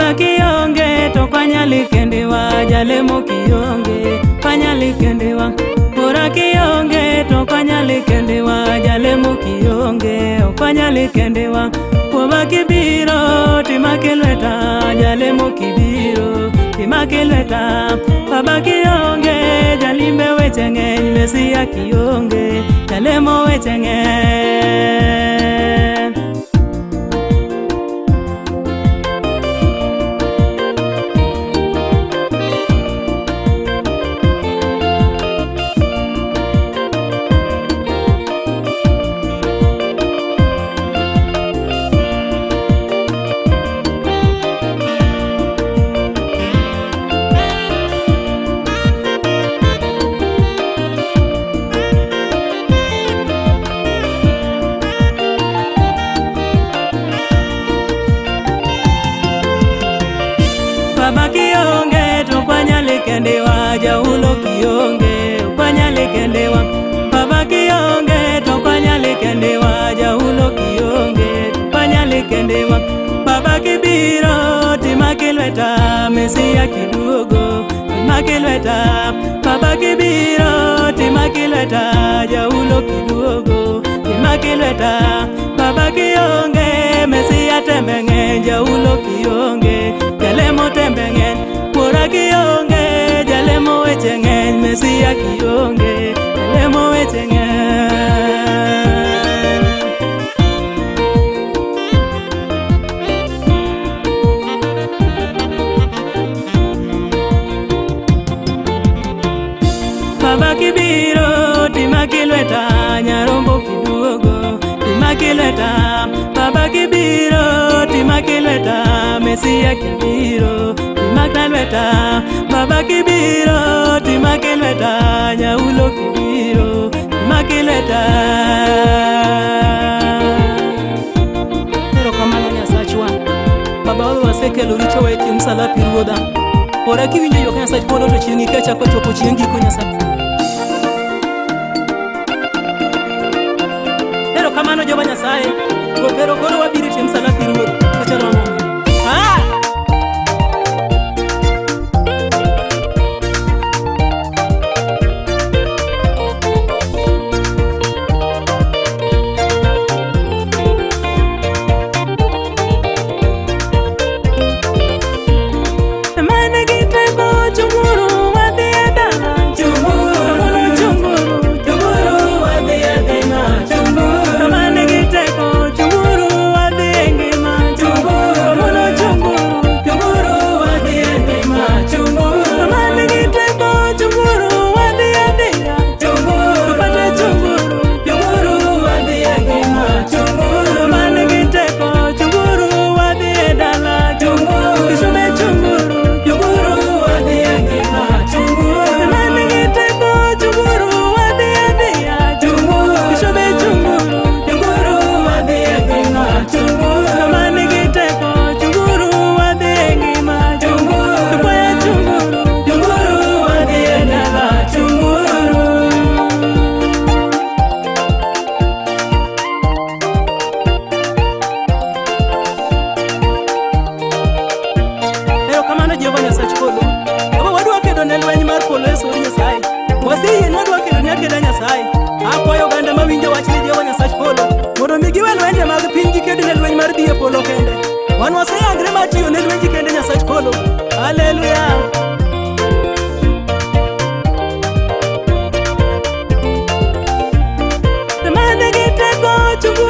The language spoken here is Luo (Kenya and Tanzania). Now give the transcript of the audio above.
Baba kionge to kwanyali kendewa, jalemo kionge kwanyali kendewa. Pora kionge to kwanyali kendewa, jalemo kionge kwanyali kendewa. Poba kibiro timakilweta, jalemo kibiro timakilweta. Baba kionge jalimbe weche ng'eny, Mesia kionge jalemo weche ng'eny. Baba kionge to kwanyali kendewa, jaulo kionge kwanyali kendewa. Baba kionge to kwanyali kendewa, jaulo kionge kwanyali kendewa. Baba kibiro timakilweta, Mesia kiduogo timakilweta. Baba kibiro timakilweta, jaulo kiduogo timakilweta. Baba kionge Mesia tembe ng'eny, jaulo kionge jalemo tembe ng'eny. Pora kionge jalemo weche ng'eny, Mesia kionge jalemo weche ng'eny. Baba kibiro timakilweta, nyarombo kiduogo timakilweta. Baba kibiro timakilweta, Mesia kibiro timakilweta. Baba kibiro timakilweta, nyaulo kibiro timakilweta. Erokamano Nyasachwa, Baba wawe wasekelo richo weti msalapi ruodha. Ora kiwinjo yok Nyasach polo to chieng'i kachako chopo chieng' giko Nyasach. Erokamano Jehova Nyasaye, gopero koro wabiro tim msalapi ruodha. Kachalo mo. Akwayo ganda mawinjo wach ni Jehova Nyasach polo, mondo mi giwe lwenje mag piny giked ne lweny mar dhi e polo kende. Wan waseyangre mar tiyo ne lwenji kende Nyasach polo. Haleluya. Mane giteko chungu